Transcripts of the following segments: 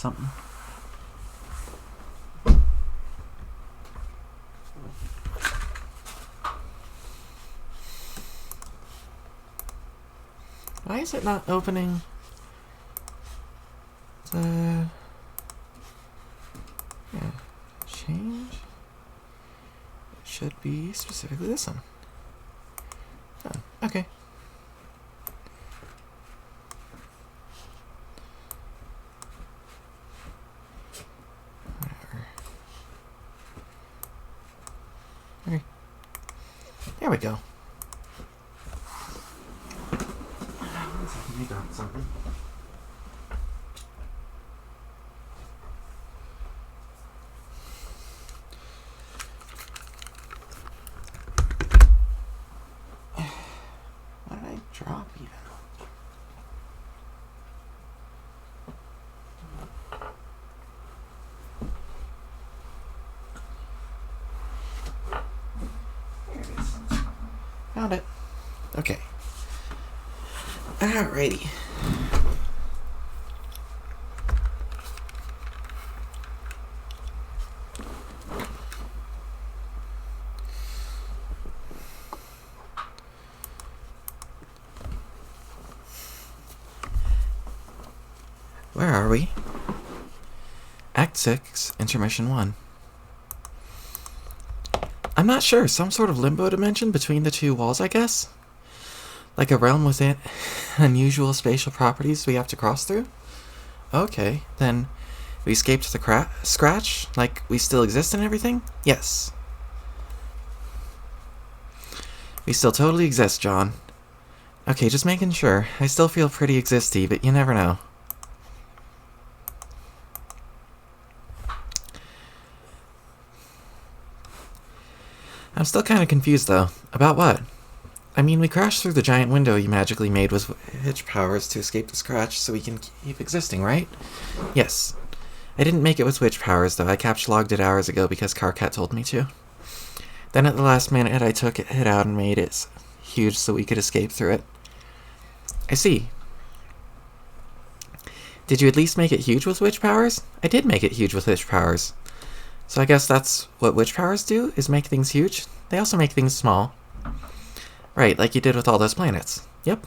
something. Why is it not opening the... Yeah, change? It should be specifically this one. Oh, okay. Whatever. Okay. There we go. You got something. What did I drop even? There it is. Found it. Okay. Alrighty. Where are we? Act 6, Intermission 1. I'm not sure. Some sort of limbo dimension between the two walls, I guess? Like a realm with unusual spatial properties we have to cross through? Okay, then we escaped the scratch? Like we still exist and everything? Yes. We still totally exist, John. Okay, just making sure. I still feel pretty existy, but you never know. I'm still kind of confused, though. About what? I mean, we crashed through the giant window you magically made with witch powers to escape the scratch so we can keep existing, right? Yes. I didn't make it with witch powers, though. I captcha-logged it hours ago because Carcat told me to. Then at the last minute, I took it out and made it huge so we could escape through it. I see. Did you at least make it huge with witch powers? I did make it huge with witch powers. So I guess that's what witch powers do, is make things huge? They also make things small. Right, like you did with all those planets. Yep.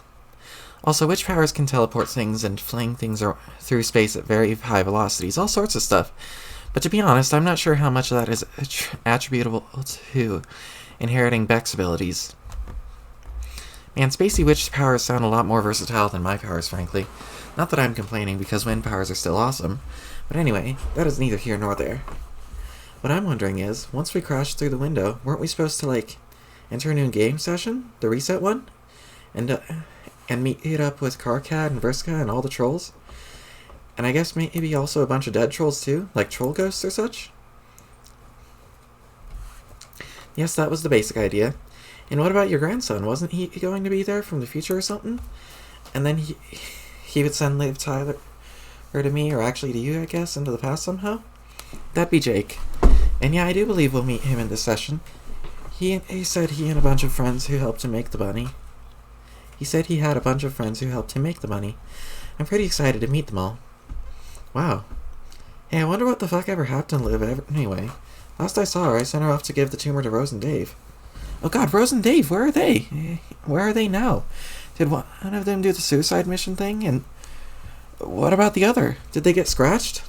Also, witch powers can teleport things and fling things through space at very high velocities, all sorts of stuff. But to be honest, I'm not sure how much of that is attributable to inheriting Beck's abilities. Man, spacey witch powers sound a lot more versatile than my powers, frankly. Not that I'm complaining, because wind powers are still awesome. But anyway, that is neither here nor there. What I'm wondering is, once we crashed through the window, weren't we supposed to, like, enter a new game session? The reset one? And meet up with Carcat and Vriska and all the trolls? And I guess maybe also a bunch of dead trolls too? Like troll ghosts or such? Yes, that was the basic idea. And what about your grandson? Wasn't he going to be there from the future or something? And then he would send Liv Tyler to me, or actually to you, I guess, into the past somehow? That'd be Jake. And yeah, I do believe we'll meet him in this session. He said he and a bunch of friends who helped him make the bunny. He said he had a bunch of friends who helped him make the bunny. I'm pretty excited to meet them all. Wow. Hey, I wonder what the fuck ever happened to Liv anyway. Last I saw her, I sent her off to give the tumor to Rose and Dave. Oh god, Rose and Dave, where are they? Where are they now? Did one of them do the suicide mission thing? And what about the other? Did they get scratched?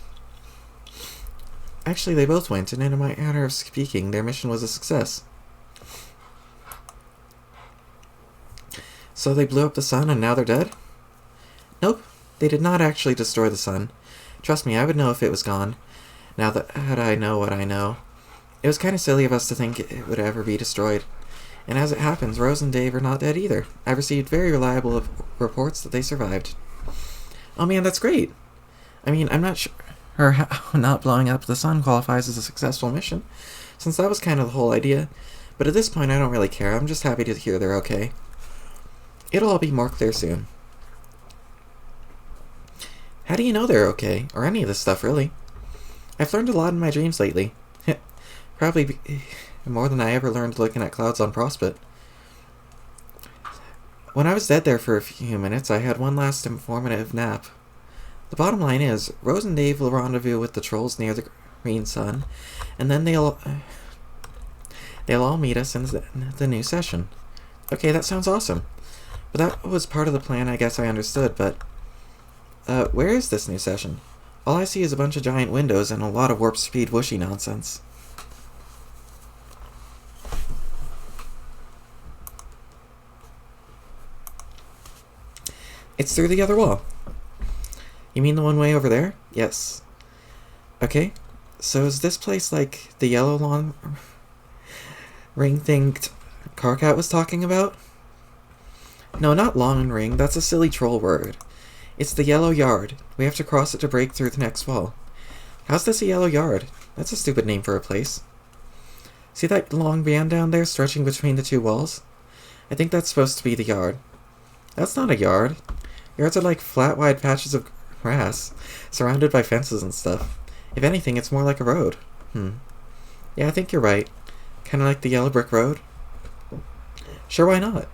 Actually, they both went, and in my manner of speaking, their mission was a success. So they blew up the sun and now they're dead? Nope, they did not actually destroy the sun. Trust me, I would know if it was gone, now that I know what I know. It was kind of silly of us to think it would ever be destroyed. And as it happens, Rose and Dave are not dead either. I've received very reliable reports that they survived. Oh man, that's great! I mean, I'm not sure how not blowing up the sun qualifies as a successful mission, since that was kind of the whole idea. But at this point, I don't really care. I'm just happy to hear they're okay. It'll all be more clear soon. How do you know they're okay? Or any of this stuff, really? I've learned a lot in my dreams lately. Probably more than I ever learned looking at clouds on Prospect. When I was dead there for a few minutes, I had one last informative nap. The bottom line is, Rose and Dave will rendezvous with the trolls near the green sun, and then they'll all meet us in the new session. Okay, that sounds awesome. But that was part of the plan, I guess I understood, but... where is this new session? All I see is a bunch of giant windows and a lot of warp speed whooshy nonsense. It's through the other wall. You mean the one way over there? Yes. Okay, so is this place like the yellow long ring thing Carcat was talking about? No, not long ring, that's a silly troll word. It's the yellow yard. We have to cross it to break through the next wall. How's this a yellow yard? That's a stupid name for a place. See that long band down there stretching between the two walls? I think that's supposed to be the yard. That's not a yard. Yards are like flat, wide patches of grass, surrounded by fences and stuff. If anything, it's more like a road. Yeah, I think you're right. Kinda like the yellow brick road. Sure, why not?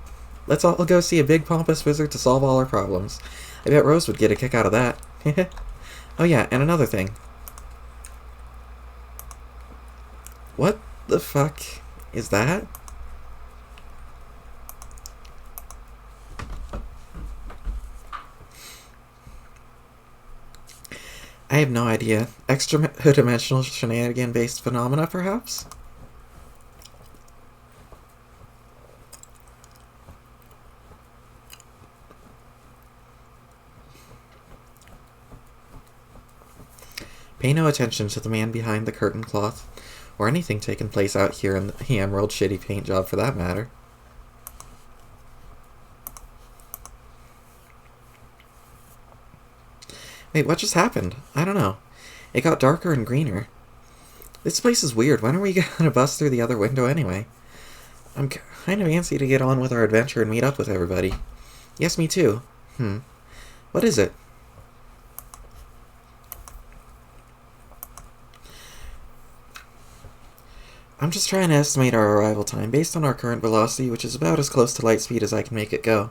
Let's all go see a big pompous wizard to solve all our problems. I bet Rose would get a kick out of that. Oh yeah, and another thing. What the fuck is that? I have no idea. Extra-dimensional shenanigan-based phenomena, perhaps? Pay no attention to the man behind the curtain cloth, or anything taking place out here in the Emerald shitty paint job for that matter. Wait, what just happened? I don't know. It got darker and greener. This place is weird. When are we gonna bust through the other window anyway? I'm kind of antsy to get on with our adventure and meet up with everybody. Yes, me too. What is it? I'm just trying to estimate our arrival time based on our current velocity, which is about as close to light speed as I can make it go.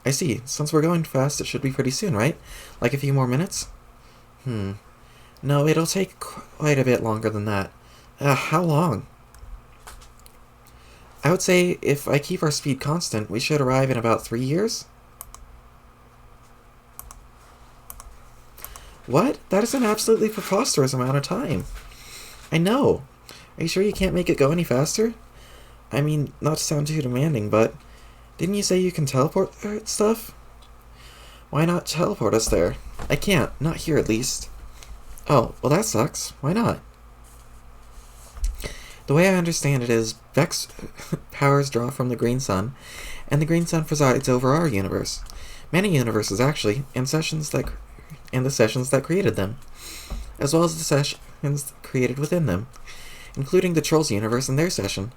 I see. Since we're going fast, it should be pretty soon, right? Like a few more minutes? No, it'll take quite a bit longer than that. How long? I would say if I keep our speed constant, we should arrive in about 3 years? What? That is an absolutely preposterous amount of time. I know. Are you sure you can't make it go any faster? I mean, not to sound too demanding, but didn't you say you can teleport stuff? Why not teleport us there? I can't. Not here, at least. Oh, well that sucks. Why not? The way I understand it is, Vex powers draw from the green sun, and the green sun presides over our universe. Many universes, actually, and the sessions that created them, as well as the sessions created within them, including the Trolls universe and their session.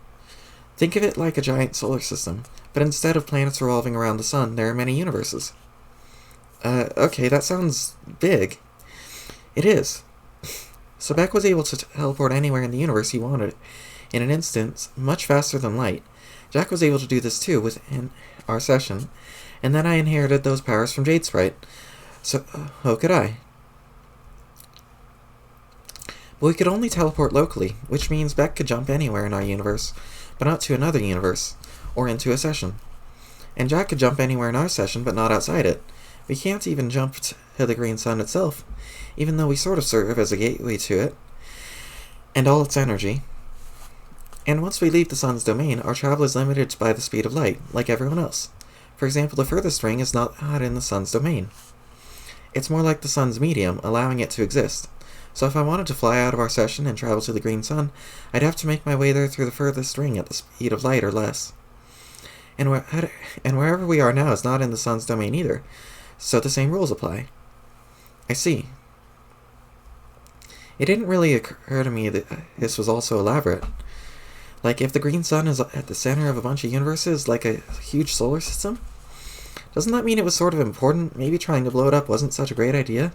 Think of it like a giant solar system, but instead of planets revolving around the sun, there are many universes. Okay, that sounds big. It is. So Beck was able to teleport anywhere in the universe he wanted, in an instant, much faster than light. Jack was able to do this too within our session, and then I inherited those powers from Jade Sprite. So, how could I? But we could only teleport locally, which means Beck could jump anywhere in our universe, but not to another universe, or into a session. And Jack could jump anywhere in our session, but not outside it. We can't even jump to the green sun itself, even though we sort of serve as a gateway to it, and all its energy. And once we leave the sun's domain, our travel is limited by the speed of light, like everyone else. For example, the furthest ring is not in the sun's domain. It's more like the sun's medium, allowing it to exist. So if I wanted to fly out of our session and travel to the green sun, I'd have to make my way there through the furthest ring at the speed of light or less. And wherever we are now is not in the sun's domain either, so the same rules apply. I see. It didn't really occur to me that this was all so elaborate. Like, if the green sun is at the center of a bunch of universes, like a huge solar system, doesn't that mean it was sort of important? Maybe trying to blow it up wasn't such a great idea?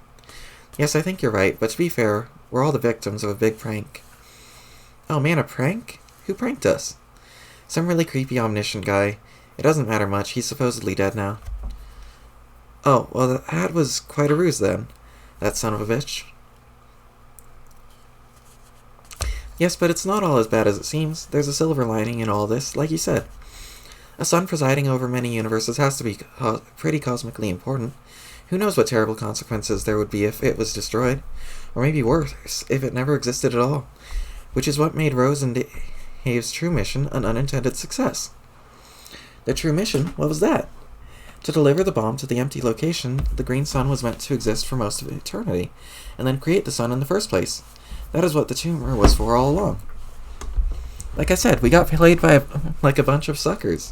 Yes, I think you're right, but to be fair, we're all the victims of a big prank. Oh man, a prank? Who pranked us? Some really creepy omniscient guy. It doesn't matter much, he's supposedly dead now. Oh, well that was quite a ruse then. That son of a bitch. Yes, but it's not all as bad as it seems. There's a silver lining in all this, like you said. A sun presiding over many universes has to be pretty cosmically important. Who knows what terrible consequences there would be if it was destroyed? Or maybe worse, if it never existed at all. Which is what made Rose and Dave's true mission an unintended success. Their true mission? What was that? To deliver the bomb to the empty location the green sun was meant to exist for most of eternity, and then create the sun in the first place. That is what the tumor was for all along. Like I said, we got played by a bunch of suckers.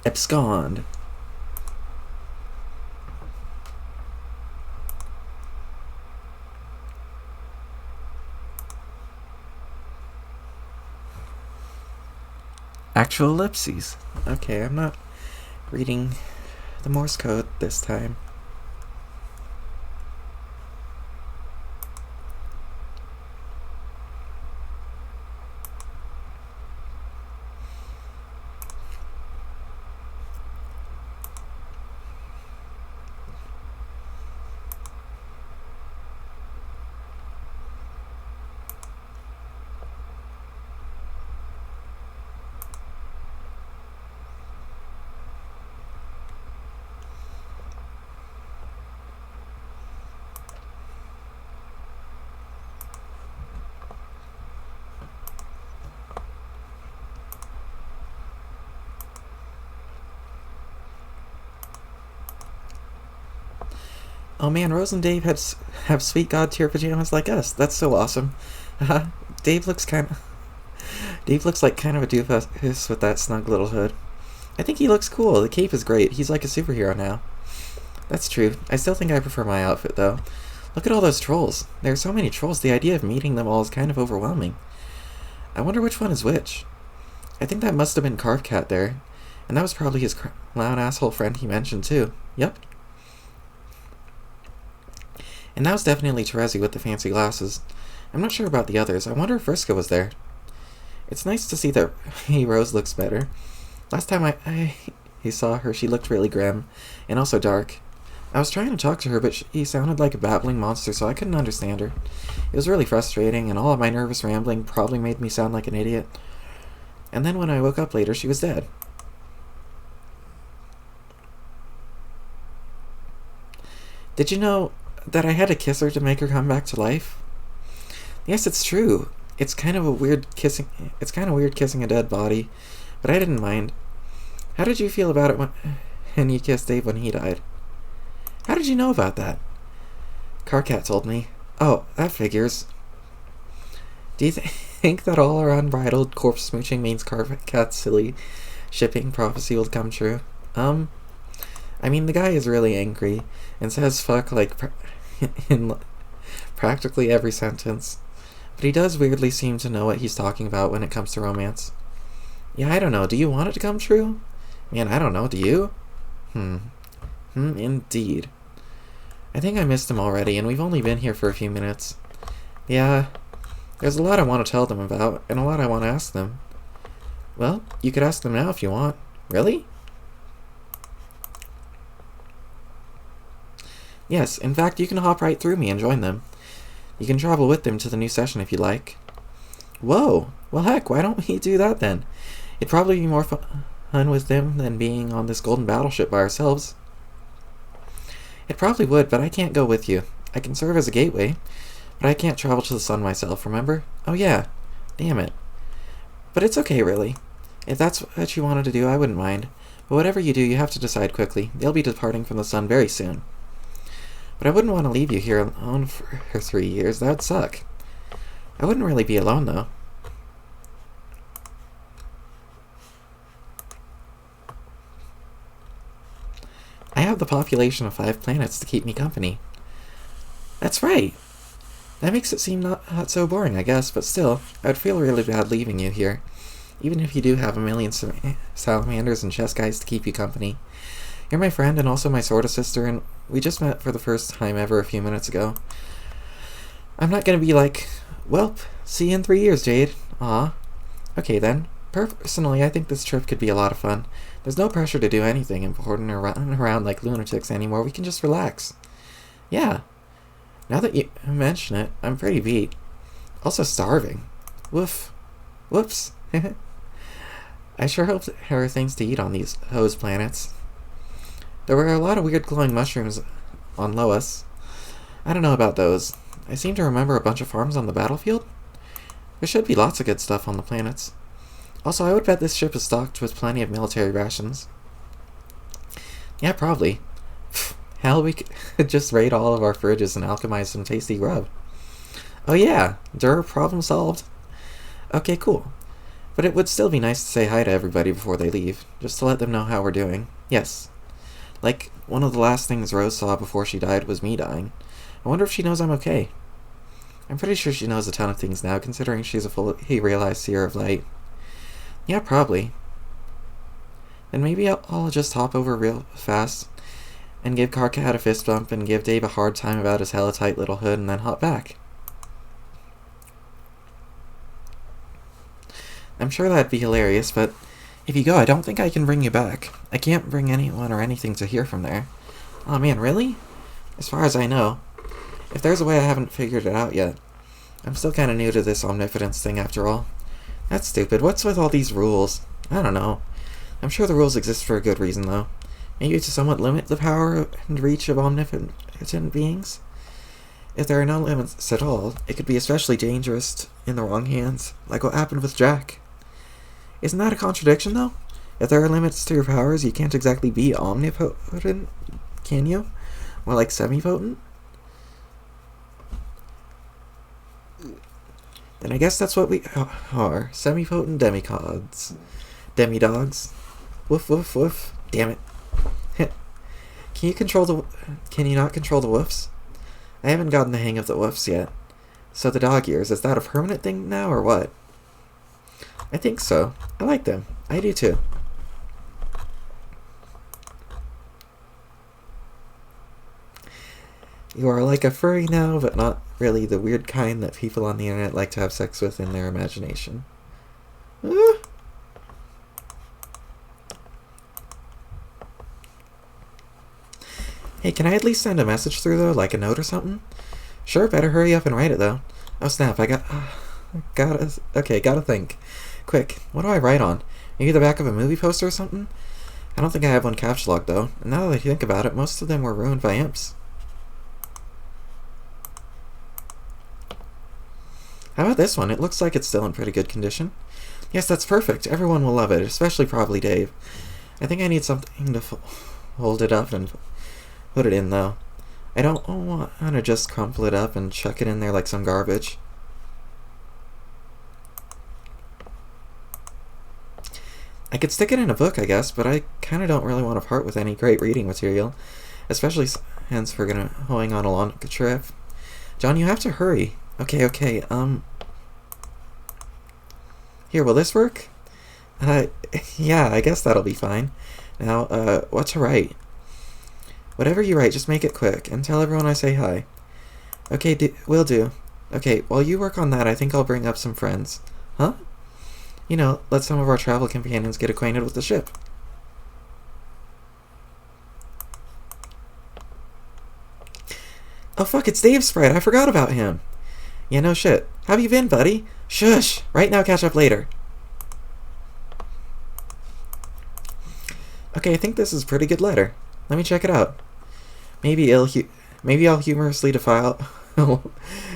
Abscond. Actual ellipses. Okay, I'm not reading the Morse code this time. Oh man, Rose and Dave have sweet god tier pajamas like us. That's so awesome. Dave looks like kind of a doofus with that snug little hood. I think he looks cool. The cape is great. He's like a superhero now. That's true. I still think I prefer my outfit though. Look at all those trolls. There are so many trolls. The idea of meeting them all is kind of overwhelming. I wonder which one is which. I think that must have been Carve Cat there. And that was probably his clown asshole friend he mentioned too. Yep. And that was definitely Terezi with the fancy glasses. I'm not sure about the others. I wonder if Vriska was there. It's nice to see that Rose looks better. Last time I saw her, she looked really grim, and also dark. I was trying to talk to her, but she sounded like a babbling monster, so I couldn't understand her. It was really frustrating, and all of my nervous rambling probably made me sound like an idiot. And then when I woke up later, she was dead. Did you know that I had to kiss her to make her come back to life? Yes, it's true. It's kind of weird kissing a dead body, but I didn't mind. How did you feel about it when you kissed Dave when he died? How did you know about that? Carcat told me. Oh, that figures. Do you think that all our unbridled corpse smooching means Carcat's silly shipping prophecy will come true? I mean, the guy is really angry and says fuck in practically every sentence. But he does weirdly seem to know what he's talking about when it comes to romance. Yeah, I don't know. Do you want it to come true? Man, I don't know. Do you? Indeed. I think I missed him already, and we've only been here for a few minutes. Yeah, there's a lot I want to tell them about, and a lot I want to ask them. Well, you could ask them now if you want. Really? Yes, in fact, you can hop right through me and join them. You can travel with them to the new session if you like. Whoa! Well, heck, why don't we do that then? It'd probably be more fun with them than being on this golden battleship by ourselves. It probably would, but I can't go with you. I can serve as a gateway, but I can't travel to the sun myself, remember? Oh yeah. Damn it. But it's okay, really. If that's what you wanted to do, I wouldn't mind. But whatever you do, you have to decide quickly. They'll be departing from the sun very soon. But I wouldn't want to leave you here alone for 3 years. That would suck. I wouldn't really be alone, though. I have the population of 5 planets to keep me company. That's right. That makes it seem not so boring, I guess, but still, I'd feel really bad leaving you here. Even if you do have a million salamanders and chess guys to keep you company. You're my friend and also my sorta sister, and we just met for the first time ever a few minutes ago. I'm not gonna be like, welp, see you in 3 years, Jade. Aw. Okay then. Personally, I think this trip could be a lot of fun. There's no pressure to do anything important or run around like lunatics anymore. We can just relax. Yeah. Now that you mention it, I'm pretty beat. Also starving. Woof. Whoops. I sure hope there are things to eat on these hose planets. There were a lot of weird glowing mushrooms on Lois. I don't know about those. I seem to remember a bunch of farms on the battlefield. There should be lots of good stuff on the planets. Also, I would bet this ship is stocked with plenty of military rations. Yeah, probably. Hell, we could just raid all of our fridges and alchemize some tasty grub. Oh yeah, problem solved. Okay, cool. But it would still be nice to say hi to everybody before they leave, just to let them know how we're doing. Yes. Like, one of the last things Rose saw before she died was me dying. I wonder if she knows I'm okay. I'm pretty sure she knows a ton of things now, considering she's a fully realized seer of light. Yeah, probably. Then maybe I'll just hop over real fast and give Carcat a fist bump and give Dave a hard time about his hella tight little hood and then hop back. I'm sure that'd be hilarious, but if you go, I don't think I can bring you back. I can't bring anyone or anything to here from there. Oh man, really? As far as I know. If there's a way, I haven't figured it out yet. I'm still kinda new to this omnipotence thing after all. That's stupid. What's with all these rules? I don't know. I'm sure the rules exist for a good reason, though. Maybe to somewhat limit the power and reach of omnipotent beings? If there are no limits at all, it could be especially dangerous in the wrong hands, like what happened with Jack. Isn't that a contradiction, though? If there are limits to your powers, you can't exactly be omnipotent, can you? More like semi-potent? Then I guess that's what we are. Semi-potent demigods. Demidogs. Woof, woof, woof. Damn it. Can you not control the woofs? I haven't gotten the hang of the woofs yet. So the dog ears, is that a permanent thing now, or what? I think so. I like them. I do too. You are like a furry now, but not really the weird kind that people on the internet like to have sex with in their imagination. Hey, can I at least send a message through, though? Like a note or something? Sure, better hurry up and write it, though. Oh, snap, gotta think. Quick, what do I write on? Maybe the back of a movie poster or something? I don't think I have one caps locked, though. And now that I think about it, most of them were ruined by imps. How about this one? It looks like it's still in pretty good condition. Yes, that's perfect. Everyone will love it, especially probably Dave. I think I need something to hold it up and put it in, though. I don't want to just crumple it up and chuck it in there like some garbage. I could stick it in a book, I guess, but I kind of don't really want to part with any great reading material, especially since we're going on a long trip. John, you have to hurry. Okay, here, will this work? Yeah, I guess that'll be fine. Now, what to write? Whatever you write, just make it quick, and tell everyone I say hi. Okay, will do. Okay, while you work on that, I think I'll bring up some friends. Huh? You know, let some of our travel companions get acquainted with the ship. Oh fuck, it's Dave's sprite, I forgot about him. Yeah, no shit. How have you been, buddy? Shush! Right now, catch up later. Okay, I think this is a pretty good letter. Let me check it out. Maybe I'll humorously defile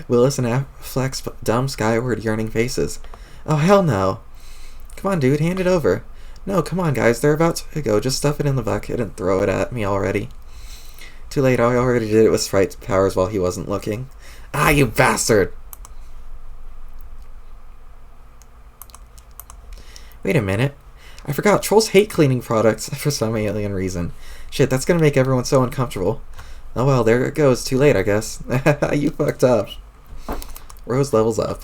Willis and Affleck's dumb skyward yearning faces. Oh, hell no. Come on, dude, hand it over. No, come on, guys, they're about to go. Just stuff it in the bucket and throw it at me already. Too late, I already did it with sprite powers while he wasn't looking. Ah, you bastard! Wait a minute. I forgot, trolls hate cleaning products for some alien reason. Shit, that's gonna make everyone so uncomfortable. Oh well, there it goes. Too late, I guess. You fucked up. Rose levels up.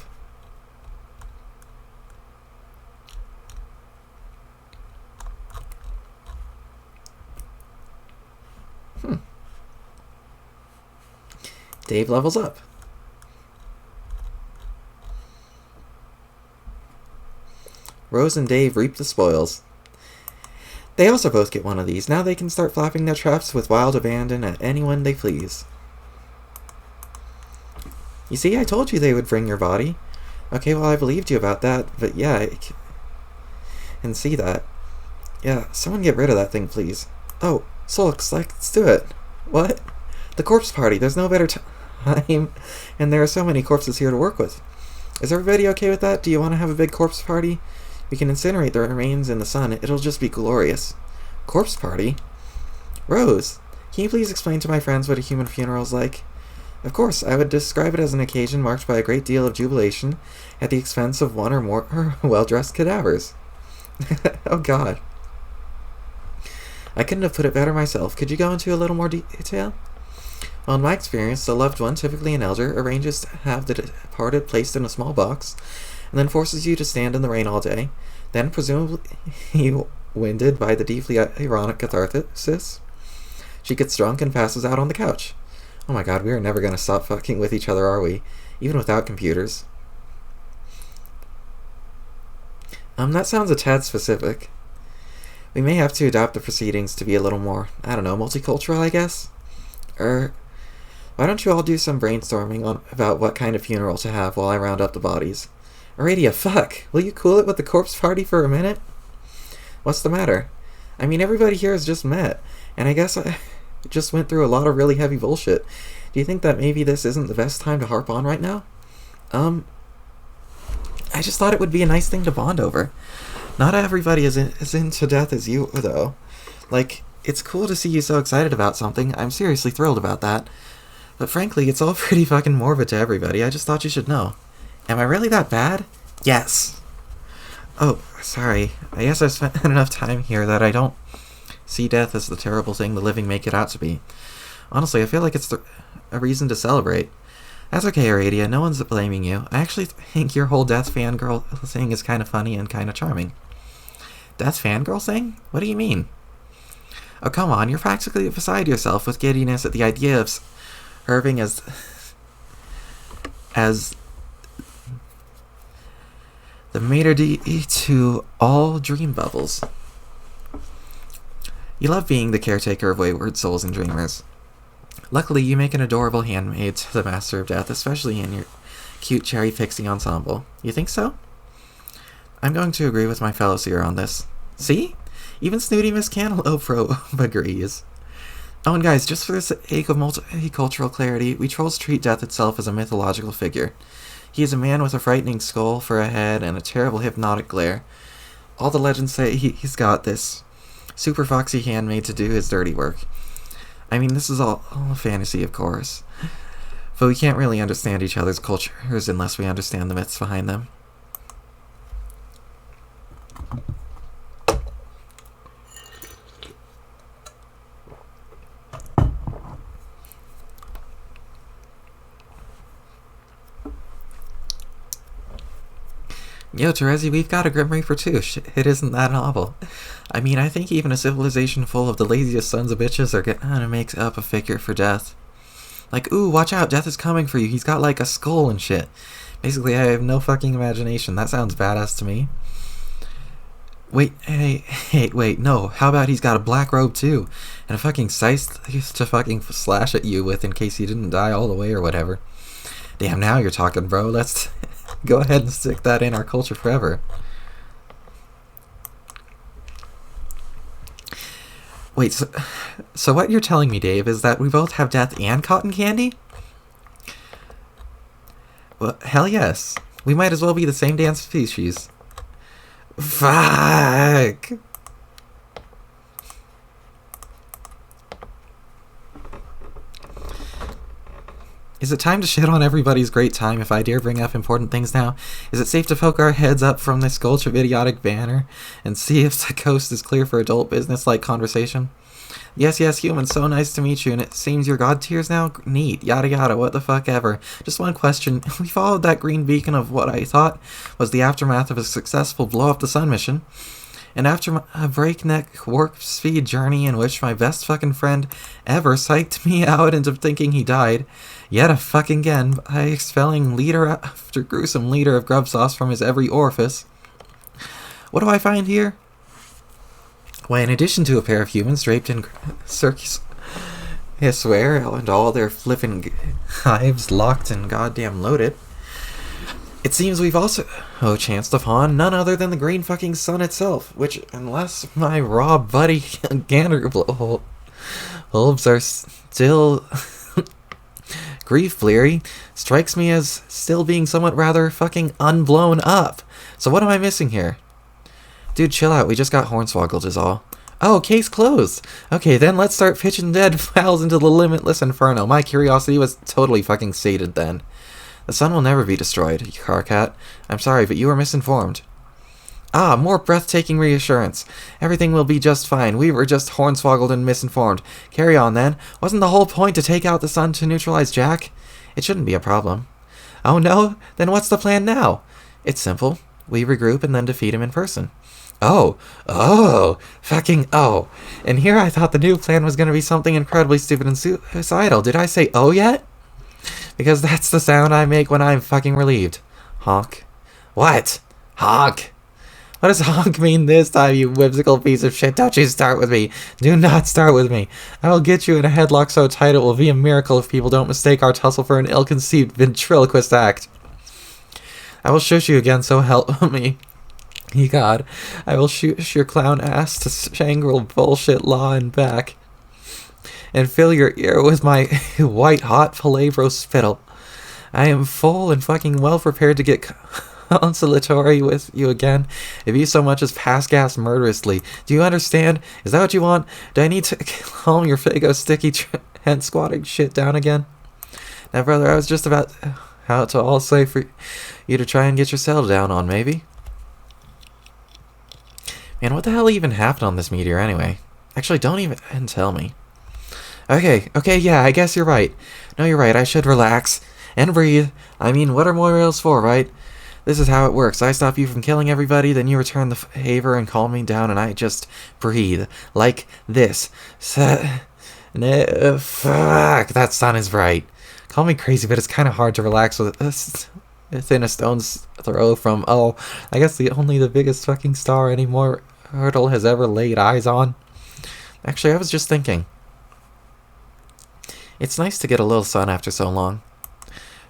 Dave levels up. Rose and Dave reap the spoils. They also both get one of these. Now they can start flapping their traps with wild abandon at anyone they please. You see, I told you they would bring your body. Okay, well, I believed you about that, but yeah, I can see that. Yeah, someone get rid of that thing, please. Oh, Sulks, let's do it. What? The corpse party. There's no better time, and there are so many corpses here to work with. Is everybody okay with that? Do you want to have a big corpse party? We can incinerate the remains in the sun. It'll just be glorious. Corpse party? Rose, can you please explain to my friends what a human funeral is like? Of course, I would describe it as an occasion marked by a great deal of jubilation at the expense of one or more well-dressed cadavers. Oh god. I couldn't have put it better myself. Could you go into a little more detail? Well, in my experience, the loved one, typically an elder, arranges to have the departed placed in a small box, and then forces you to stand in the rain all day. Then, presumably winded by the deeply ironic catharsis, she gets drunk and passes out on the couch. Oh my god, we are never going to stop fucking with each other, are we? Even without computers. That sounds a tad specific. We may have to adapt the proceedings to be a little more, I don't know, multicultural, I guess? Why don't you all do some brainstorming about what kind of funeral to have while I round up the bodies? Aradia, fuck! Will you cool it with the corpse party for a minute? What's the matter? I mean, everybody here has just met, and I guess I just went through a lot of really heavy bullshit. Do you think that maybe this isn't the best time to harp on right now? I just thought it would be a nice thing to bond over. Not everybody is as into death as you, though. Like, it's cool to see you so excited about something. I'm seriously thrilled about that. But frankly, it's all pretty fucking morbid to everybody. I just thought you should know. Am I really that bad? Yes. Oh, sorry. I guess I've spent enough time here that I don't see death as the terrible thing the living make it out to be. Honestly, I feel like it's a reason to celebrate. That's okay, Aradia. No one's blaming you. I actually think your whole death fangirl thing is kind of funny and kind of charming. Death fangirl thing? What do you mean? Oh, come on. You're practically beside yourself with giddiness at the idea of serving as the maitre d' to all dream bubbles. You love being the caretaker of wayward souls and dreamers. Luckily, you make an adorable handmaid to the Master of Death, especially in your cute cherry pixie ensemble. You think so? I'm going to agree with my fellow seer on this. See? Even snooty Miss Cantaloupe agrees. Oh, and guys, just for the sake of multicultural clarity, we trolls treat death itself as a mythological figure. He is a man with a frightening skull for a head and a terrible hypnotic glare. All the legends say he's got this super foxy handmaid to do his dirty work. I mean, this is all a fantasy, of course. But we can't really understand each other's cultures unless we understand the myths behind them. Yo, Terezi, we've got a Grim Reaper too. It isn't that novel. I mean, I think even a civilization full of the laziest sons of bitches are gonna make up a figure for death. Like, ooh, watch out, death is coming for you. He's got like a skull and shit. Basically, I have no fucking imagination. That sounds badass to me. Wait, wait, no. How about he's got a black robe too? And a fucking scythe to fucking slash at you with in case you didn't die all the way or whatever. Damn, now you're talking, bro. Let's Go ahead and stick that in our culture forever. Wait, so what you're telling me, Dave, is that we both have death and cotton candy? Well, hell yes. We might as well be the same damn species. Fuck! Is it time to shit on everybody's great time if I dare bring up important things now? Is it safe to poke our heads up from this gulch of idiotic banner and see if the coast is clear for adult business-like conversation? Yes, humans, so nice to meet you, and it seems you're god tiers now? Neat, yada yada, what the fuck ever. Just one question. We followed that green beacon of what I thought was the aftermath of a successful blow-up-the-sun mission. And after a breakneck warp-speed journey in which my best fucking friend ever psyched me out into thinking he died, yet again, by expelling leader after gruesome leader of grub sauce from his every orifice, what do I find here? Why, in addition to a pair of humans draped in circus, I swear, and all their flippin' hives locked and goddamn loaded, it seems we've also chanced upon none other than the green fucking sun itself, which, unless my raw buddy gander bulbs are still grief-bleary, strikes me as still being somewhat rather fucking unblown up. So what am I missing here? Dude, chill out, we just got hornswoggled is all. Oh, case closed! Okay, then let's start pitching dead fowls into the limitless inferno. My curiosity was totally fucking sated then. The sun will never be destroyed, you Carcat. I'm sorry, but you were misinformed. Ah, more breathtaking reassurance. Everything will be just fine. We were just hornswoggled and misinformed. Carry on, then. Wasn't the whole point to take out the sun to neutralize Jack? It shouldn't be a problem. Oh no? Then what's the plan now? It's simple. We regroup and then defeat him in person. Fucking oh. And here I thought the new plan was going to be something incredibly stupid and suicidal. Did I say oh yet? Because that's the sound I make when I'm fucking relieved. Honk. What? Honk. What does honk mean this time, you whimsical piece of shit? Don't you start with me. Do not start with me. I will get you in a headlock so tight it will be a miracle if people don't mistake our tussle for an ill-conceived ventriloquist act. I will shush you again, so help me. Ye God, I will shush your clown ass to shangle bullshit law and back. And fill your ear with my white-hot palavro spittle. I am full and fucking well prepared to get consolatory with you again, if you so much as pass gas murderously. Do you understand? Is that what you want? Do I need to calm your fago sticky head squatting shit down again? Now, brother, I was just about how to all say for you to try and get your settle down on, maybe? Man, what the hell even happened on this meteor anyway? Actually, don't even tell me. Okay, yeah, I guess you're right. No, you're right, I should relax. And breathe. I mean, what are memorials for, right? This is how it works. I stop you from killing everybody, then you return the favor and calm me down, and I just breathe. Like this. Fuck, that sun is bright. Call me crazy, but it's kind of hard to relax with this within a stone's throw from, I guess the biggest fucking star any mortal has ever laid eyes on. Actually, I was just thinking. It's nice to get a little sun after so long.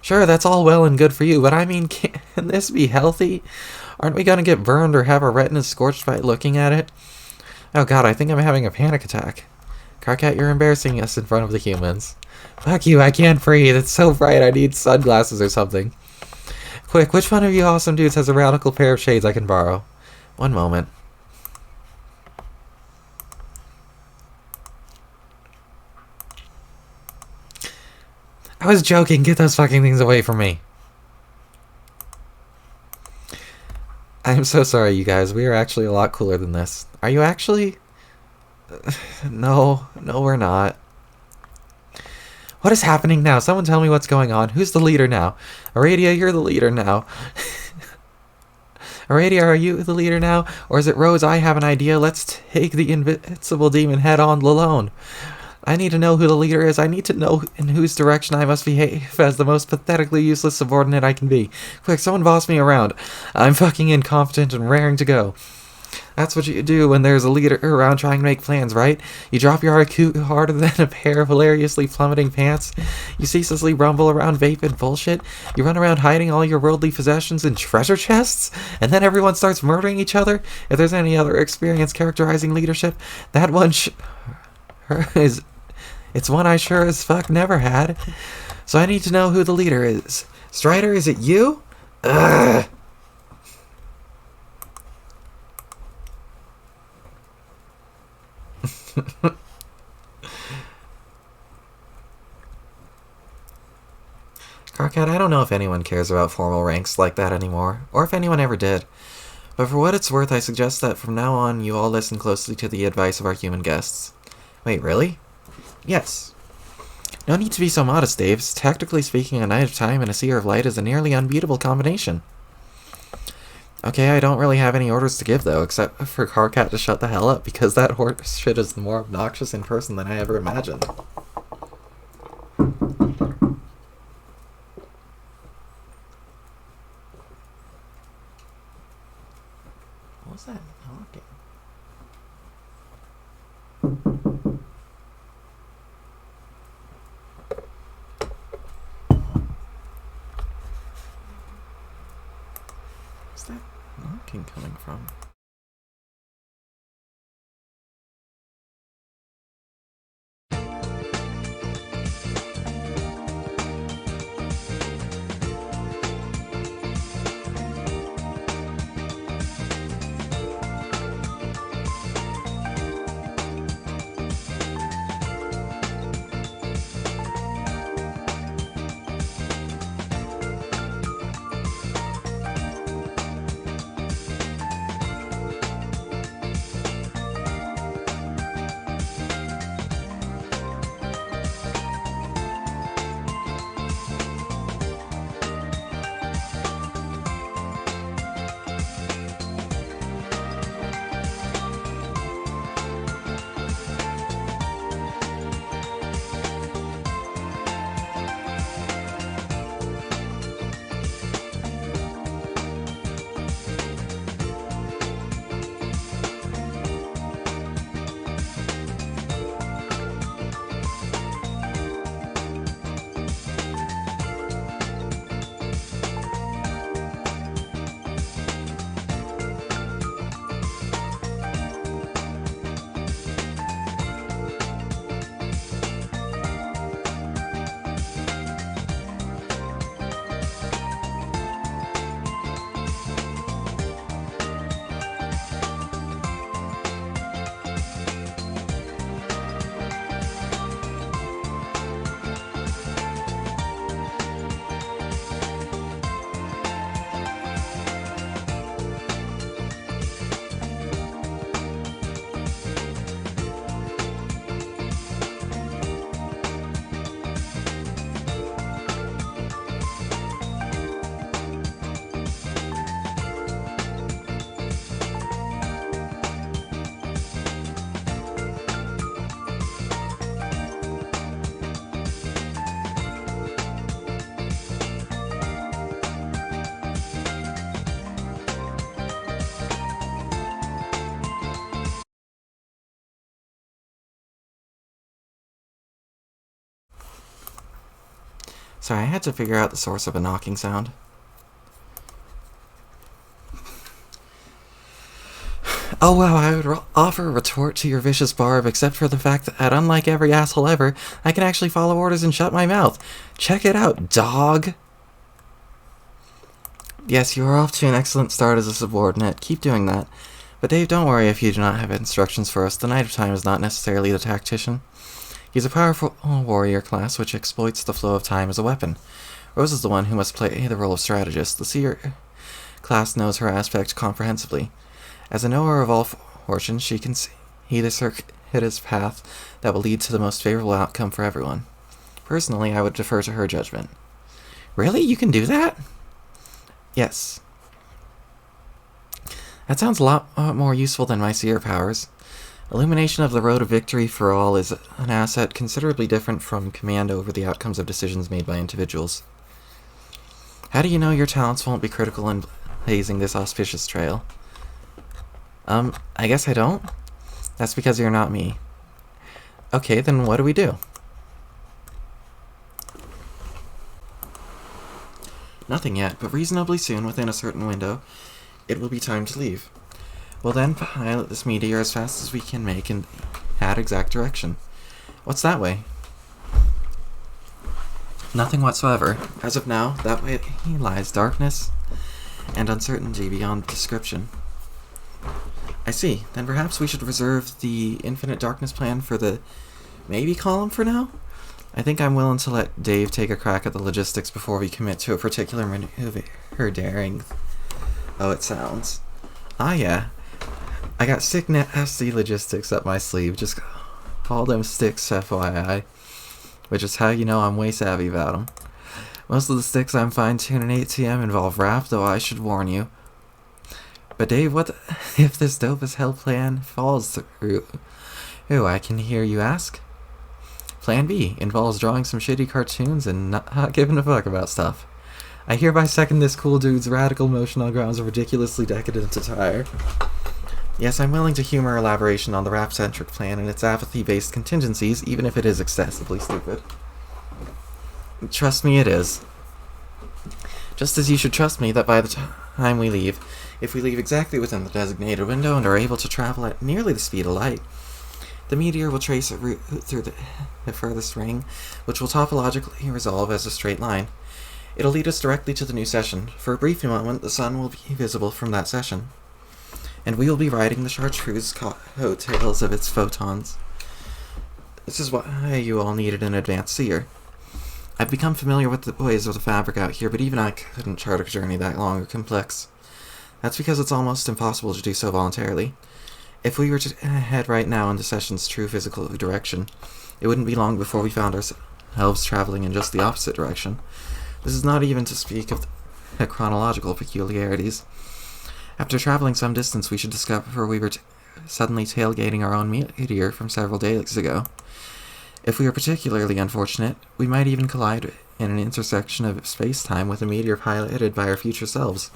Sure, that's all well and good for you, but I mean, can this be healthy? Aren't we gonna get burned or have our retinas scorched by looking at it? Oh god, I think I'm having a panic attack. Carcat, you're embarrassing us in front of the humans. Fuck you, I can't breathe. It's so bright, I need sunglasses or something. Quick, which one of you awesome dudes has a radical pair of shades I can borrow? One moment. I was joking. Get those fucking things away from me. I'm so sorry, you guys. We are actually a lot cooler than this. Are you actually? No, we're not. What is happening now? Someone tell me what's going on. Who's the leader now? Aradia, you're the leader now. Aradia, are you the leader now? Or is it Rose? I have an idea. Let's take the invincible demon head on alone. I need to know who the leader is. I need to know in whose direction I must behave as the most pathetically useless subordinate I can be. Quick, someone boss me around. I'm fucking incompetent and raring to go. That's what you do when there's a leader around trying to make plans, right? You drop your IQ harder than a pair of hilariously plummeting pants. You ceaselessly rumble around vapid bullshit. You run around hiding all your worldly possessions in treasure chests. And then everyone starts murdering each other. If there's any other experience characterizing leadership, that one it's one I sure as fuck never had. So I need to know who the leader is. Strider, is it you? Ugh. Carcat, I don't know if anyone cares about formal ranks like that anymore, or if anyone ever did. But for what it's worth, I suggest that from now on you all listen closely to the advice of our human guests. Wait, really? Yes. No need to be so modest, Dave. Tactically speaking, a Knight of Time and a Seer of Light is a nearly unbeatable combination. Okay, I don't really have any orders to give, though, except for Carcat to shut the hell up, because that horse shit is more obnoxious in person than I ever imagined. What was that knocking? Where's that knocking coming from? Sorry, I had to figure out the source of a knocking sound. Oh wow, I would offer a retort to your vicious barb, except for the fact that, unlike every asshole ever, I can actually follow orders and shut my mouth. Check it out, dog! Yes, you are off to an excellent start as a subordinate. Keep doing that. But Dave, don't worry if you do not have instructions for us. The Knight of Time is not necessarily the tactician. He's a powerful warrior class which exploits the flow of time as a weapon. Rose is the one who must play the role of strategist. The Seer class knows her aspect comprehensively. As a knower of all fortunes, she can see the circuitous path that will lead to the most favorable outcome for everyone. Personally, I would defer to her judgment. Really? You can do that? Yes. That sounds a lot more useful than my Seer powers. Illumination of the road of victory for all is an asset considerably different from command over the outcomes of decisions made by individuals. How do you know your talents won't be critical in blazing this auspicious trail? I guess I don't? That's because you're not me. Okay, then what do we do? Nothing yet, but reasonably soon, within a certain window, it will be time to leave. We'll then pilot this meteor as fast as we can make in that exact direction. What's that way? Nothing whatsoever. As of now, that way lies darkness and uncertainty beyond description. I see. Then perhaps we should reserve the infinite darkness plan for the maybe column for now? I think I'm willing to let Dave take a crack at the logistics before we commit to a particular maneuver daring. Oh, it sounds. Ah, yeah. I got sick nasty logistics up my sleeve. Just call them sticks, FYI. Which is how you know I'm way savvy about them. Most of the sticks I'm fine-tuning ATM involve rap, though I should warn you. But Dave, what if this dope-as-hell plan falls through? Ooh, I can hear you ask? Plan B involves drawing some shitty cartoons and not giving a fuck about stuff. I hereby second this cool dude's radical motion on grounds of ridiculously decadent attire. Yes, I'm willing to humor elaboration on the rap-centric plan and its apathy-based contingencies, even if it is excessively stupid. Trust me, it is. Just as you should trust me that by the time we leave, if we leave exactly within the designated window and are able to travel at nearly the speed of light, the meteor will trace a route through the furthest ring, which will topologically resolve as a straight line. It'll lead us directly to the new session. For a brief moment, the sun will be visible from that session, and we will be riding the chartreuse coattails of its photons. This is why you all needed an advanced seer. I've become familiar with the ways of the fabric out here, but even I couldn't chart a journey that long or complex. That's because it's almost impossible to do so voluntarily. If we were to head right now in the session's true physical direction, it wouldn't be long before we found ourselves traveling in just the opposite direction. This is not even to speak of the chronological peculiarities. After traveling some distance, we should discover we were suddenly tailgating our own meteor from several days ago. If we are particularly unfortunate, we might even collide in an intersection of space-time with a meteor piloted by our future selves.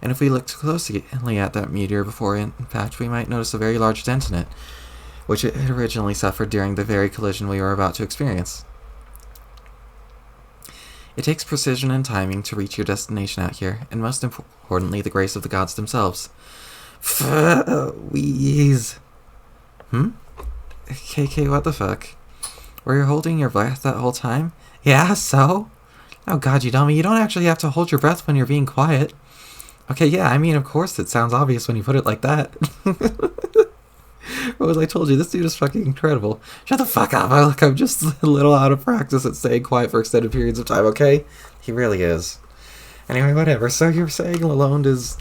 And if we looked closely at that meteor before impact, we might notice a very large dent in it, which it had originally suffered during the very collision we were about to experience. It takes precision and timing to reach your destination out here, and most importantly, the grace of the gods themselves. Wheeze. KK, what the fuck? Were you holding your breath that whole time? Yeah, so? Oh god, you dummy, you don't actually have to hold your breath when you're being quiet. Okay, yeah, I mean, of course it sounds obvious when you put it like that. What was I told you? This dude is fucking incredible. Shut the fuck up. I'm just a little out of practice at staying quiet for extended periods of time, okay? He really is. Anyway, whatever. So you're saying Lalonde is...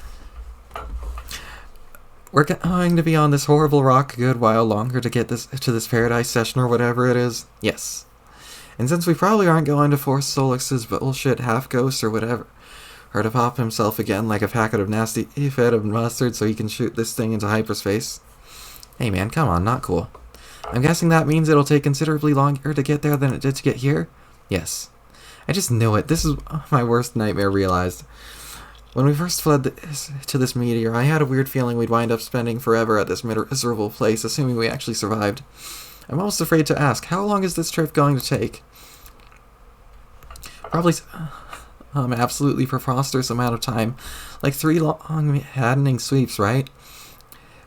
We're going to be on this horrible rock a good while longer to get to this paradise session or whatever it is? Yes. And since we probably aren't going to force Solix's bullshit half-ghost or whatever, or to pop himself again like a packet of nasty fetid mustard so he can shoot this thing into hyperspace. Hey man, come on, not cool. I'm guessing that means it'll take considerably longer to get there than it did to get here? Yes. I just knew it. This is my worst nightmare realized. When we first fled to this meteor, I had a weird feeling we'd wind up spending forever at this miserable place, assuming we actually survived. I'm almost afraid to ask, how long is this trip going to take? Probably absolutely preposterous amount of time. Like 3 long, maddening sweeps, right?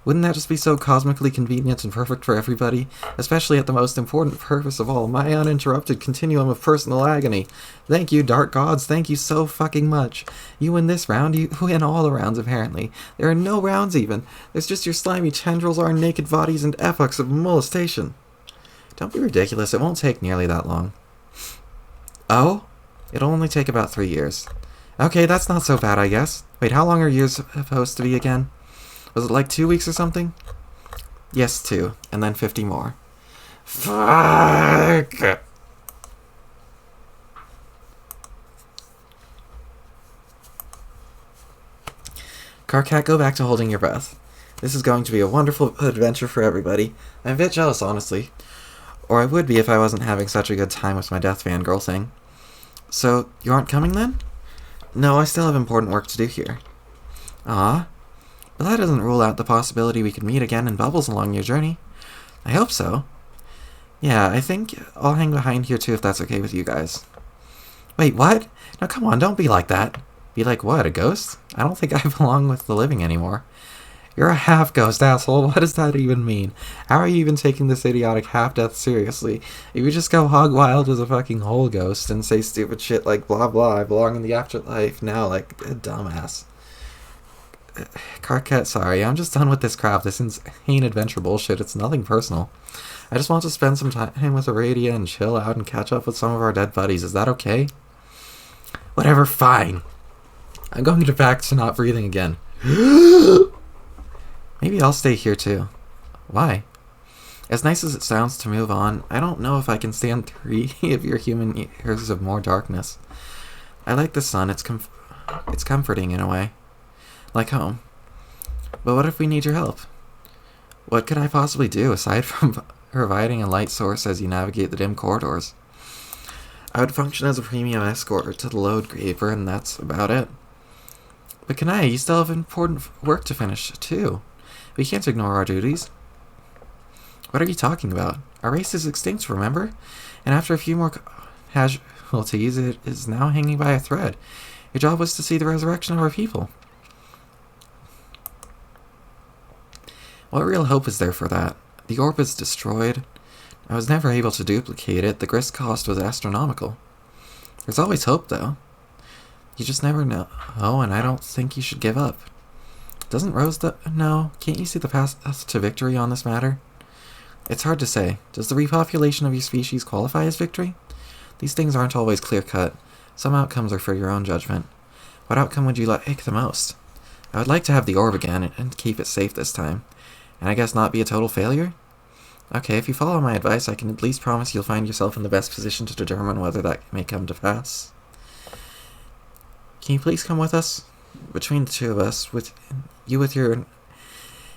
Wouldn't that just be so cosmically convenient and perfect for everybody? Especially at the most important purpose of all, my uninterrupted continuum of personal agony. Thank you, dark gods, thank you so fucking much. You win this round, you win all the rounds apparently. There are no rounds even. There's just your slimy tendrils, our naked bodies, and epochs of molestation. Don't be ridiculous, it won't take nearly that long. Oh? It'll only take about 3 years. Okay, that's not so bad, I guess. Wait, how long are years supposed to be again? Was it like 2 weeks or something? Yes, 2. And then 50 more. Fuck! Carcat, go back to holding your breath. This is going to be a wonderful adventure for everybody. I'm a bit jealous, honestly. Or I would be if I wasn't having such a good time with my death fangirl thing. So, you aren't coming then? No, I still have important work to do here. Ah. But that doesn't rule out the possibility we could meet again in bubbles along your journey. I hope so. Yeah, I think I'll hang behind here too if that's okay with you guys. Wait, what? Now come on, don't be like that. Be like what, a ghost? I don't think I belong with the living anymore. You're a half-ghost, asshole. What does that even mean? How are you even taking this idiotic half-death seriously? If you just go hog wild as a fucking whole ghost and say stupid shit like blah blah, I belong in the afterlife now like a dumbass. Carcat, sorry, I'm just done with this crap. This insane adventure bullshit. It's nothing personal. I just want to spend some time with Aradia and chill out and catch up with some of our dead buddies. Is that okay? Whatever, fine. I'm going back to not breathing again. Maybe I'll stay here too. Why? As nice as it sounds to move on, I don't know if I can stand 3 of your human years of more darkness. I like the sun. It's comforting in a way. Like home. But what if we need your help? What could I possibly do aside from providing a light source as you navigate the dim corridors? I would function as a premium escort to the load graver, and that's about it. But Kanaya, you still have important work to finish, too. We can't ignore our duties. What are you talking about? Our race is extinct, remember? And after a few more casualties, it is now hanging by a thread. Your job was to see the resurrection of our people. What real hope is there for that? The orb is destroyed. I was never able to duplicate it. The grist cost was astronomical. There's always hope, though. You just never know. Oh, and I don't think you should give up. Doesn't Rose no, can't you see the path to victory on this matter? It's hard to say. Does the repopulation of your species qualify as victory? These things aren't always clear-cut. Some outcomes are for your own judgment. What outcome would you like the most? I would like to have the orb again and keep it safe this time. And I guess not be a total failure? Okay, if you follow my advice, I can at least promise you'll find yourself in the best position to determine whether that may come to pass. Can you please come with us? Between the two of us, with your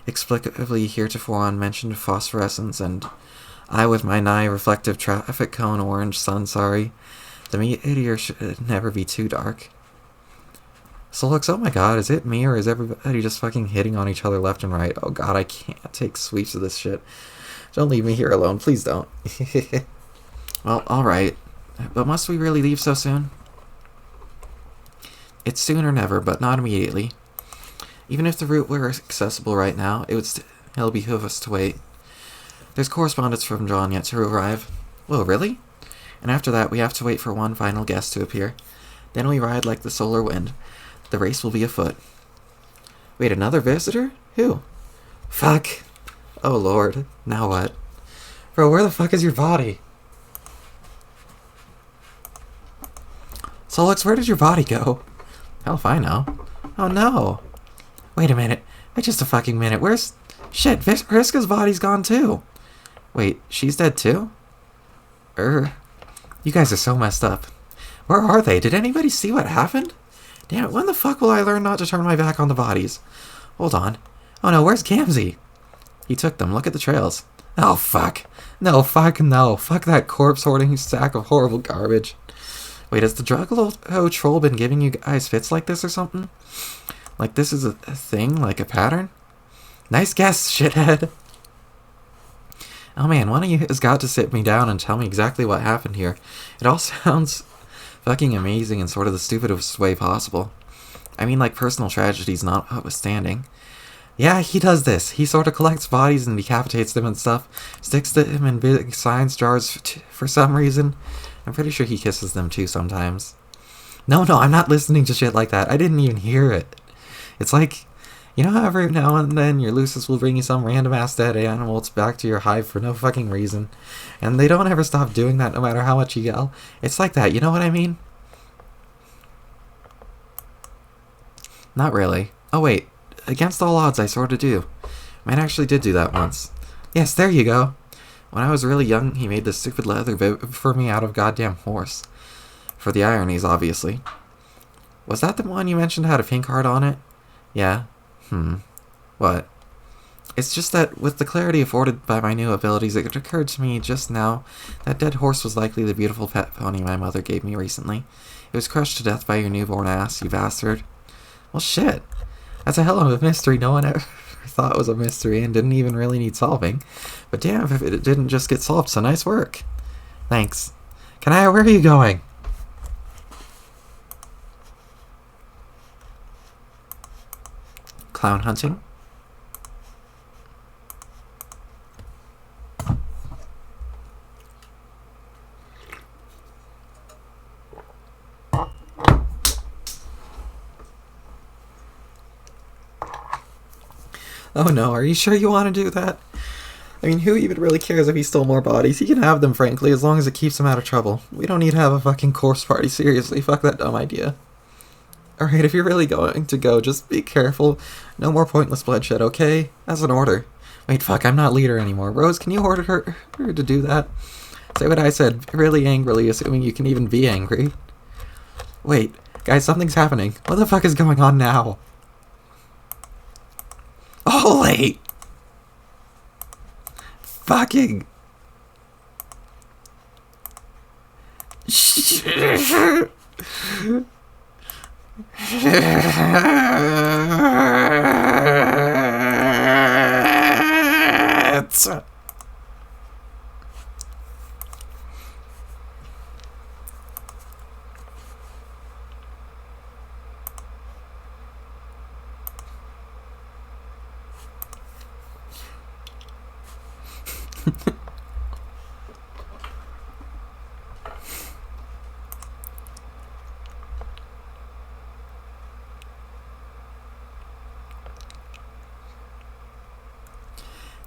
explicably heretofore unmentioned phosphorescence, and I with my nigh reflective traffic cone orange sun, sorry. The meteor should never be too dark. Solux, oh my god, is it me or is everybody just fucking hitting on each other left and right? Oh god, I can't take sweeps of this shit. Don't leave me here alone, please don't. Well, alright. But must we really leave so soon? It's soon or never, but not immediately. Even if the route were accessible right now, it would still behoove us to wait. There's correspondence from John yet to arrive. Whoa, really? And after that, we have to wait for one final guest to appear. Then we ride like the solar wind. The race will be afoot. Wait, another visitor? Who? Fuck. Oh lord. Now what? Bro, where the fuck is your body? Solux, where did your body go? Hell if I know. Oh no. Wait a minute. Wait just a fucking minute. Where's... Shit, Vriska's body's gone too. Wait, she's dead too? You guys are so messed up. Where are they? Did anybody see what happened? Damn it, when the fuck will I learn not to turn my back on the bodies? Hold on. Oh no, where's Gamzee? He took them. Look at the trails. Oh fuck. No, fuck no. Fuck that corpse-hoarding sack of horrible garbage. Wait, has the Juggalo troll been giving you guys fits like this or something? Like this is a thing? Like a pattern? Nice guess, shithead. Oh man, one of you has got to sit me down and tell me exactly what happened here. It all sounds fucking amazing in sort of the stupidest way possible. I mean, like personal tragedies notwithstanding. Yeah, he does this. He sort of collects bodies and decapitates them and stuff. Sticks them in big science jars for some reason. I'm pretty sure he kisses them too sometimes. No, I'm not listening to shit like that. I didn't even hear it. It's like, you know how every now and then your Lucis will bring you some random ass dead animal back to your hive for no fucking reason. And they don't ever stop doing that no matter how much you yell. It's like that, you know what I mean? Not really. Oh wait, against all odds I sort of do. Man actually did do that once. Yes, there you go. When I was really young, he made this stupid leather bib for me out of goddamn horse. For the ironies, obviously. Was that the one you mentioned had a pink heart on it? Yeah. What? It's just that, with the clarity afforded by my new abilities, it occurred to me just now that dead horse was likely the beautiful pet pony my mother gave me recently. It was crushed to death by your newborn ass, you bastard. Well, shit. That's a hell of a mystery no one ever thought was a mystery and didn't even really need solving. But damn if it didn't just get solved, so nice work. Thanks. Where are you going? Clown hunting? Oh no, are you sure you want to do that? I mean, who even really cares if he stole more bodies? He can have them, frankly, as long as it keeps him out of trouble. We don't need to have a fucking corpse party, seriously. Fuck that dumb idea. Alright, if you're really going to go, just be careful. No more pointless bloodshed, okay? As an order. Wait, fuck, I'm not leader anymore. Rose, can you order her to do that? Say what I said, really angrily, assuming you can even be angry. Wait, guys, something's happening. What the fuck is going on now? Holy! Fucking...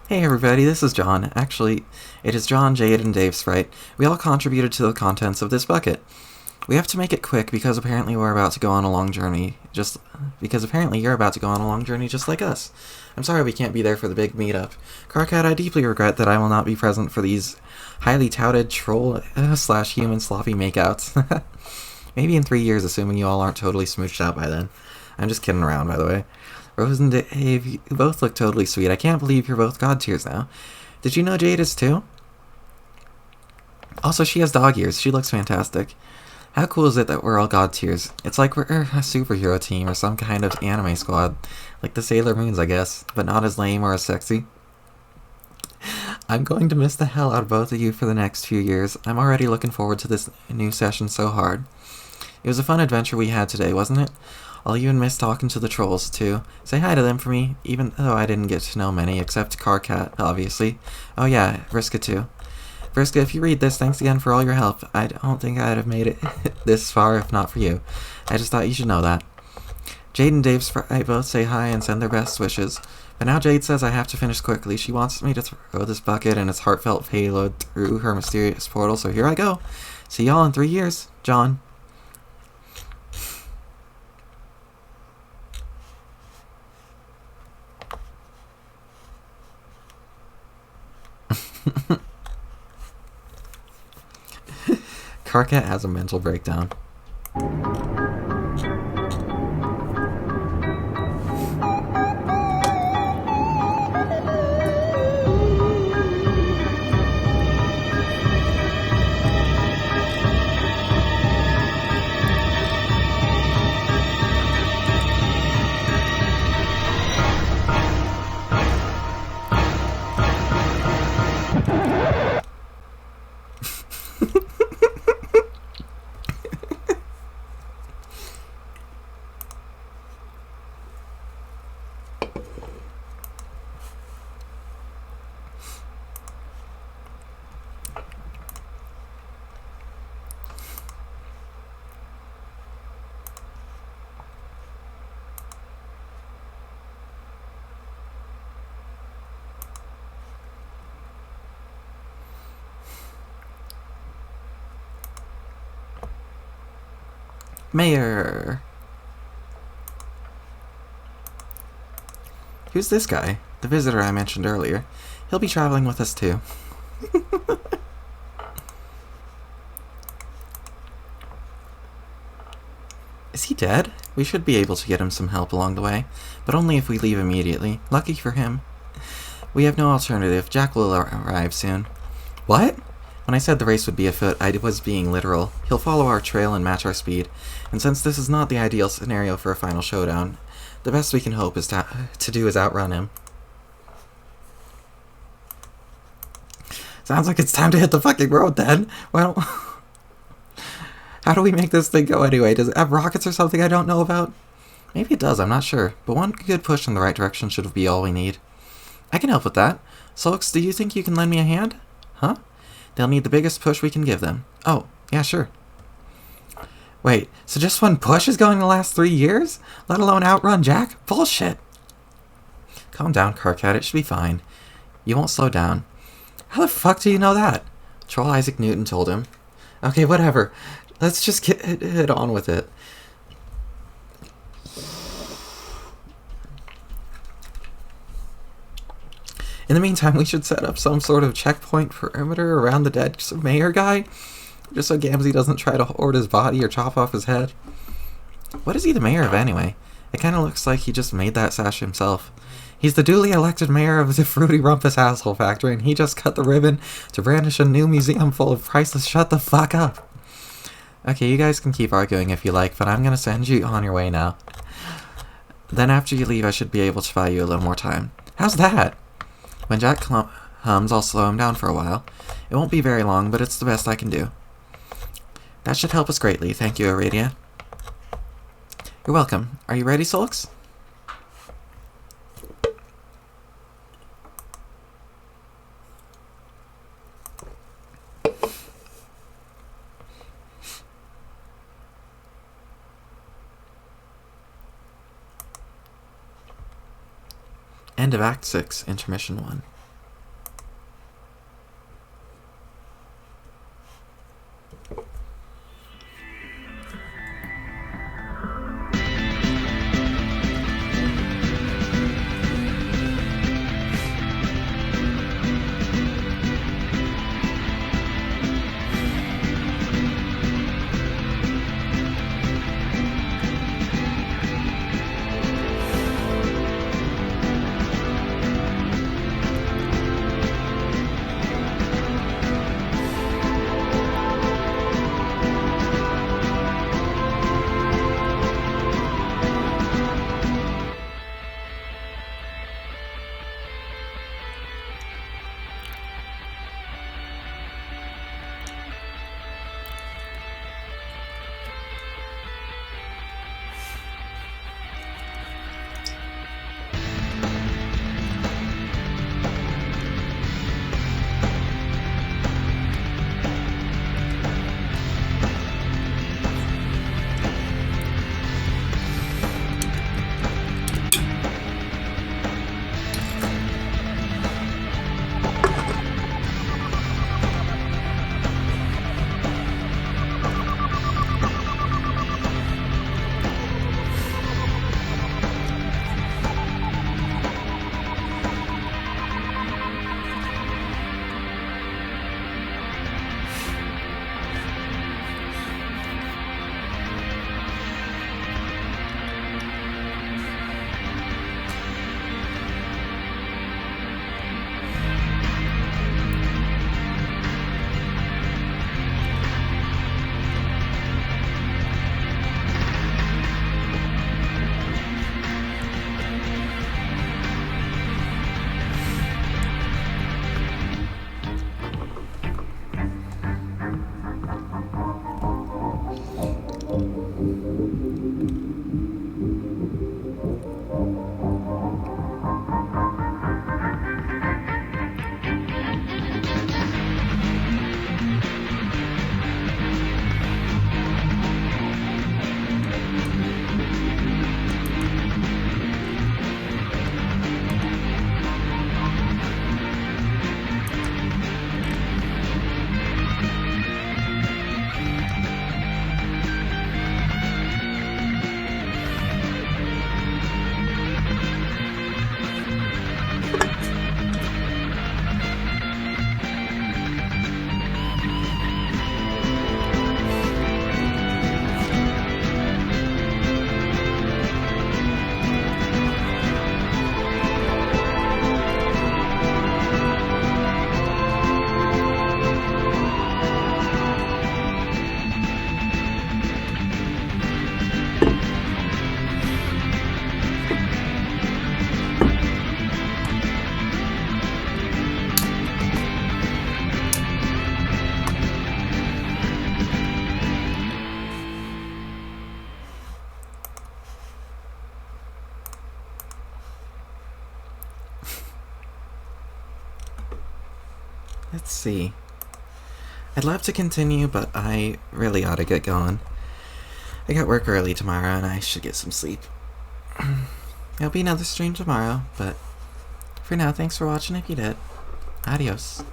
Hey everybody, this is John. Actually, it is John, Jade, and Dave Sprite. We all contributed to the contents of this bucket. We have to make it quick because apparently we're about to go on a long journey. You're about to go on a long journey just like us. I'm sorry we can't be there for the big meetup. Carcat, I deeply regret that I will not be present for these highly touted troll/human sloppy makeouts. Maybe in 3 years, assuming you all aren't totally smooched out by then. I'm just kidding around, by the way. Rose and Dave, you both look totally sweet. I can't believe you're both god tiers now. Did you know Jade is too? Also, she has dog ears. She looks fantastic. How cool is it that we're all god tiers? It's like we're a superhero team or some kind of anime squad. Like the Sailor Moons, I guess, but not as lame or as sexy. I'm going to miss the hell out of both of you for the next few years. I'm already looking forward to this new session so hard. It was a fun adventure we had today, wasn't it? I'll even miss talking to the trolls, too. Say hi to them for me, even though I didn't get to know many, except Carcat, obviously. Oh yeah, Vriska too. Vriska, if you read this, thanks again for all your help. I don't think I'd have made it this far if not for you. I just thought you should know that. Jade and Dave both say hi and send their best wishes. But now Jade says I have to finish quickly. She wants me to throw this bucket and its heartfelt payload through her mysterious portal, so here I go. See y'all in 3 years. John. Carcat has a mental breakdown. Mayor! Who's this guy? The visitor I mentioned earlier. He'll be traveling with us too. Is he dead? We should be able to get him some help along the way, but only if we leave immediately. Lucky for him. We have no alternative. Jack will arrive soon. What? When I said the race would be afoot, I was being literal. He'll follow our trail and match our speed, and since this is not the ideal scenario for a final showdown, The best we can hope is to do is outrun him. Sounds like it's time to hit the fucking road then. Well, how do we make this thing go anyway? Does it have rockets or something I don't know about? Maybe it does, I'm not sure. But one good push in the right direction should be all we need. I can help with that. Solix, do you think you can lend me a hand? Huh? They'll need the biggest push we can give them. Oh, yeah, sure. Wait, so just one push is going to last 3 years? Let alone outrun Jack? Bullshit! Calm down, Carcat, it should be fine. You won't slow down. How the fuck do you know that? Troll Isaac Newton told him. Okay, whatever. Let's just get on with it. In the meantime, we should set up some sort of checkpoint perimeter around the dead mayor guy, just so Gamzee doesn't try to hoard his body or chop off his head. What is he the mayor of anyway? It kind of looks like he just made that sash himself. He's the duly elected mayor of the Fruity Rumpus Asshole Factory, and he just cut the ribbon to brandish a new museum full of priceless shut the fuck up. Okay, you guys can keep arguing if you like, but I'm gonna send you on your way now. Then after you leave, I should be able to buy you a little more time. How's that? When Jack hums, I'll slow him down for a while. It won't be very long, but it's the best I can do. That should help us greatly. Thank you, Aradia. You're welcome. Are you ready, Solix? End of Act 6, Intermission 1. Let's see. I'd love to continue, but I really ought to get going. I got work early tomorrow, and I should get some sleep. There'll be another stream tomorrow, but for now, thanks for watching if you did. Adios.